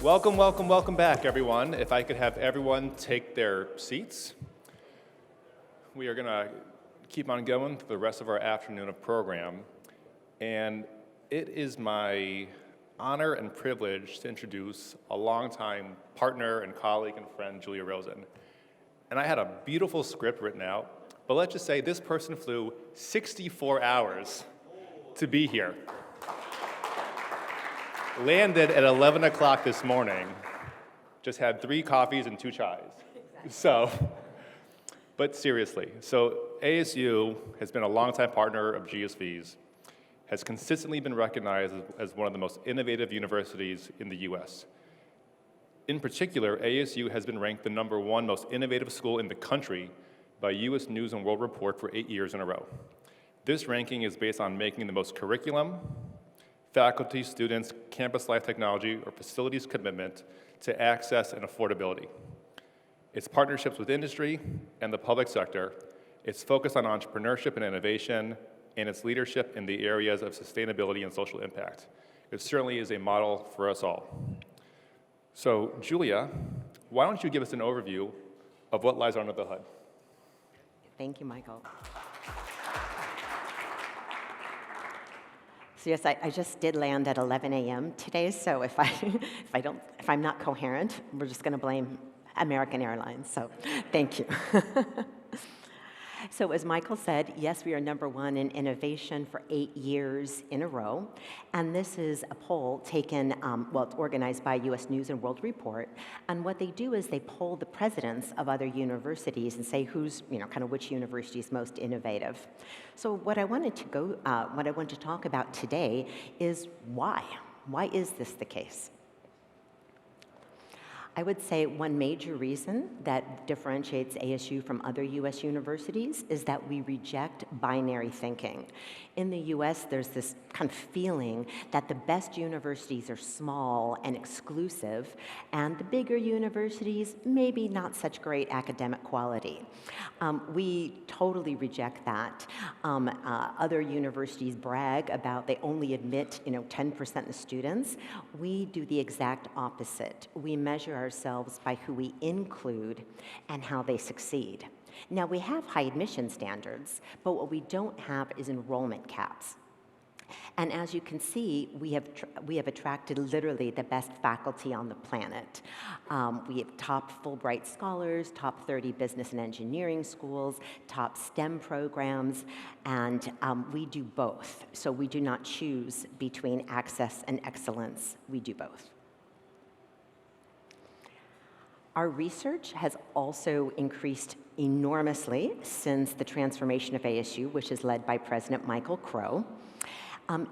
Welcome, welcome, welcome back, everyone. If I could have everyone take their seats. We are going to keep on going for the rest of our afternoon of program. And it is my honor and privilege to introduce a longtime partner and colleague and friend, Julia Rosen. And I had a beautiful script written out, but let's just say this person flew 64 hours to be here. Landed at 11 o'clock this morning, just had 3 coffees and 2 chais. Exactly. But seriously, ASU has been a longtime partner of GSV's, has consistently been recognized as one of the most innovative universities in the US. In particular, ASU has been ranked the #1 most innovative school in the country by US News and World Report for 8 years in a row. This ranking is based on making the most curriculum, faculty, students, campus life technology, or facilities commitment to access and affordability. Its partnerships with industry and the public sector, its focus on entrepreneurship and innovation, and its leadership in the areas of sustainability and social impact. It certainly is a model for us all. So, Julia, why don't you give us an overview of what lies under the hood? Thank you, Michael. So yes, I just did land at 11 a.m. today, so if I'm not coherent, we're just going to blame American Airlines, so thank you. So as Michael said, yes, we are #1 in innovation for 8 years in a row, and this is a poll taken, it's organized by US News and World Report, and what they do is they poll the presidents of other universities and say who's, kind of which university is most innovative. So what I want to talk about today is why. Why is this the case? I would say one major reason that differentiates ASU from other US universities is that we reject binary thinking. In the US, there's this kind of feeling that the best universities are small and exclusive, and the bigger universities, maybe not such great academic quality. We totally reject that. Other universities brag about they only admit 10% of students. We do the exact opposite. We measure ourselves by who we include and how they succeed. Now, we have high admission standards, but what we don't have is enrollment caps. And as you can see, we have attracted literally the best faculty on the planet. We have top Fulbright scholars, top 30 business and engineering schools, top STEM programs, and we do both. So we do not choose between access and excellence. We do both. Our research has also increased enormously since the transformation of ASU, which is led by President Michael Crow.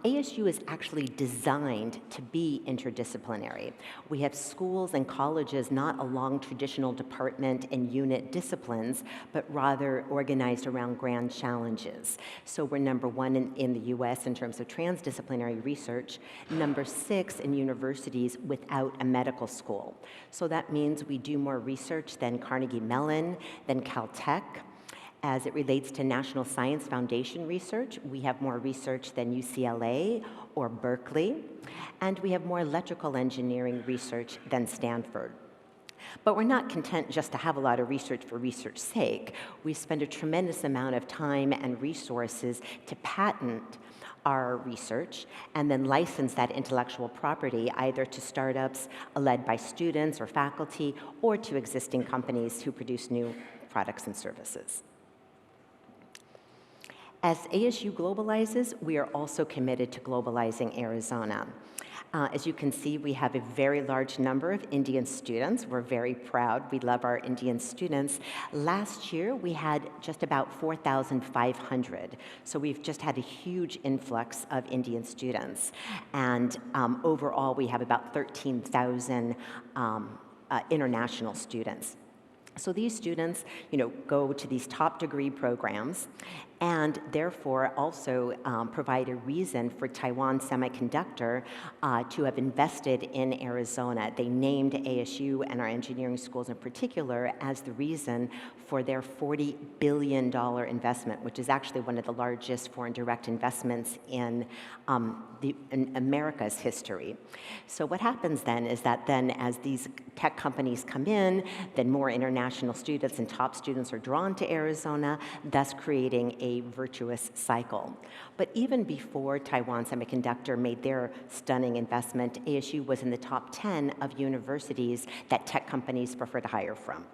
ASU is actually designed to be interdisciplinary. We have schools and colleges not along traditional department and unit disciplines, but rather organized around grand challenges. So we're #1 in the US in terms of transdisciplinary research, #6 in universities without a medical school. So that means we do more research than Carnegie Mellon, than Caltech. As it relates to National Science Foundation research, we have more research than UCLA or Berkeley, and we have more electrical engineering research than Stanford. But we're not content just to have a lot of research for research's sake. We spend a tremendous amount of time and resources to patent our research and then license that intellectual property either to startups led by students or faculty or to existing companies who produce new products and services. As ASU globalizes, we are also committed to globalizing Arizona. As you can see, we have a very large number of Indian students. We're very proud. We love our Indian students. Last year, we had just about 4,500. So we've just had a huge influx of Indian students. And overall, we have about 13,000 international students. So these students, go to these top degree programs, and therefore also provide a reason for Taiwan Semiconductor to have invested in Arizona. They named ASU and our engineering schools in particular as the reason for their $40 billion investment, which is actually one of the largest foreign direct investments in America's history. So what happens then is that then as these tech companies come in, then more international students and top students are drawn to Arizona, thus creating a virtuous cycle. But even before Taiwan Semiconductor made their stunning investment, ASU was in the top 10 of universities that tech companies prefer to hire from.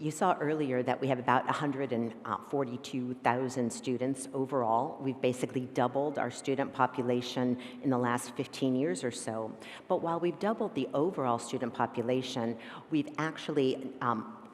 You saw earlier that we have about 142,000 students overall. We've basically doubled our student population in the last 15 years or so. But while we've doubled the overall student population, we've actually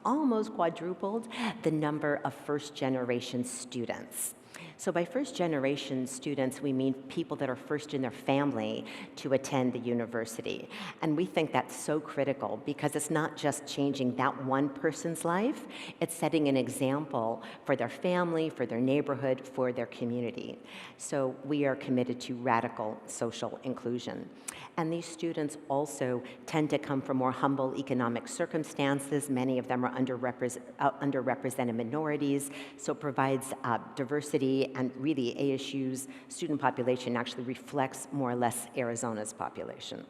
almost quadrupled the number of first-generation students. So by first-generation students, we mean people that are first in their family to attend the university. And we think that's so critical because it's not just changing that one person's life, it's setting an example for their family, for their neighborhood, for their community. So we are committed to radical social inclusion. And these students also tend to come from more humble economic circumstances. Many of them are underrepresented minorities, so it provides diversity, and really ASU's student population actually reflects more or less Arizona's population.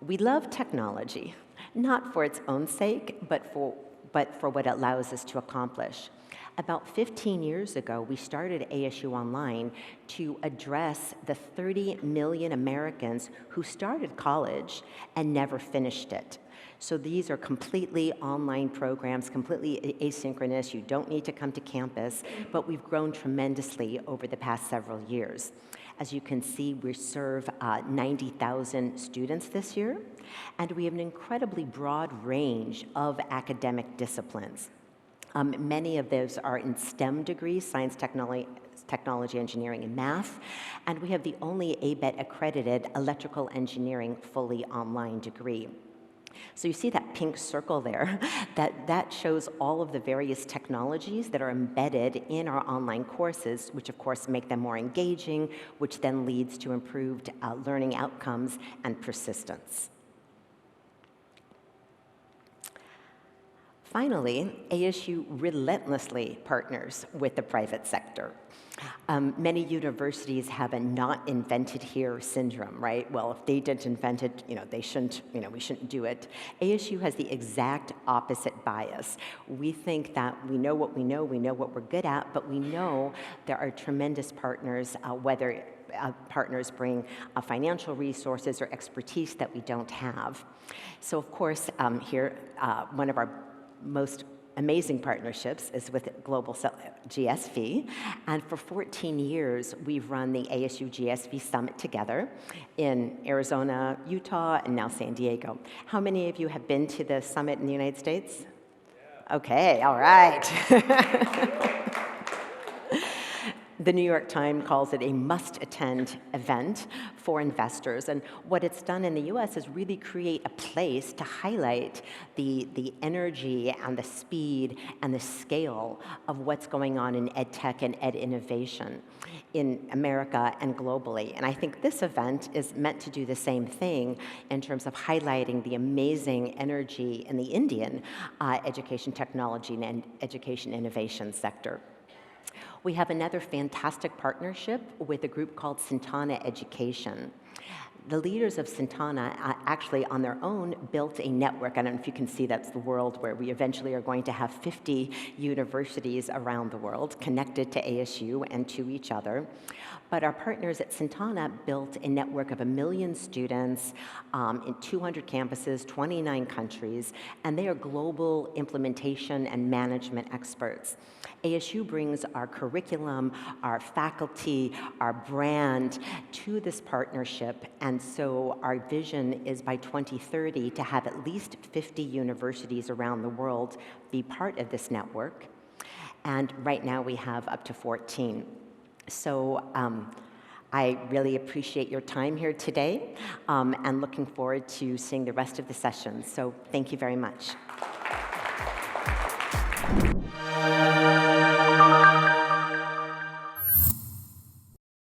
We love technology, not for its own sake, but for what it allows us to accomplish. About 15 years ago, we started ASU Online to address the 30 million Americans who started college and never finished it. So these are completely online programs, completely asynchronous. You don't need to come to campus, but we've grown tremendously over the past several years. As you can see, we serve 90,000 students this year, and we have an incredibly broad range of academic disciplines. Many of those are in STEM degrees, science, technology, engineering, and math, and we have the only ABET accredited electrical engineering fully online degree. So you see that pink circle there, that shows all of the various technologies that are embedded in our online courses, which of course make them more engaging, which then leads to improved learning outcomes and persistence. Finally, ASU relentlessly partners with the private sector. Many universities have a not invented here syndrome, right? Well, if they didn't invent it, they shouldn't, we shouldn't do it. ASU has the exact opposite bias. We think that we know what we're good at, but we know there are tremendous partners, whether partners bring financial resources or expertise that we don't have. So of course, here, one of our most amazing partnerships is with Global GSV, and for 14 years we've run the ASU+GSV Summit together in Arizona, Utah, and now San Diego. How many of you have been to the summit in the United States? Yeah. Okay, all right. The New York Times calls it a must-attend event for investors. And what it's done in the US is really create a place to highlight the energy and the speed and the scale of what's going on in ed tech and ed innovation in America and globally. And I think this event is meant to do the same thing in terms of highlighting the amazing energy in the Indian education technology and education innovation sector. We have another fantastic partnership with a group called Santana Education. The leaders of Santana actually on their own built a network. I don't know if you can see, that's the world where we eventually are going to have 50 universities around the world connected to ASU and to each other. But our partners at Santana built a network of 1 million students in 200 campuses, 29 countries, and they are global implementation and management experts. ASU brings our curriculum, our faculty, our brand to this partnership, and so our vision is by 2030 to have at least 50 universities around the world be part of this network, and right now we have up to 14. So I really appreciate your time here today and looking forward to seeing the rest of the sessions. So thank you very much.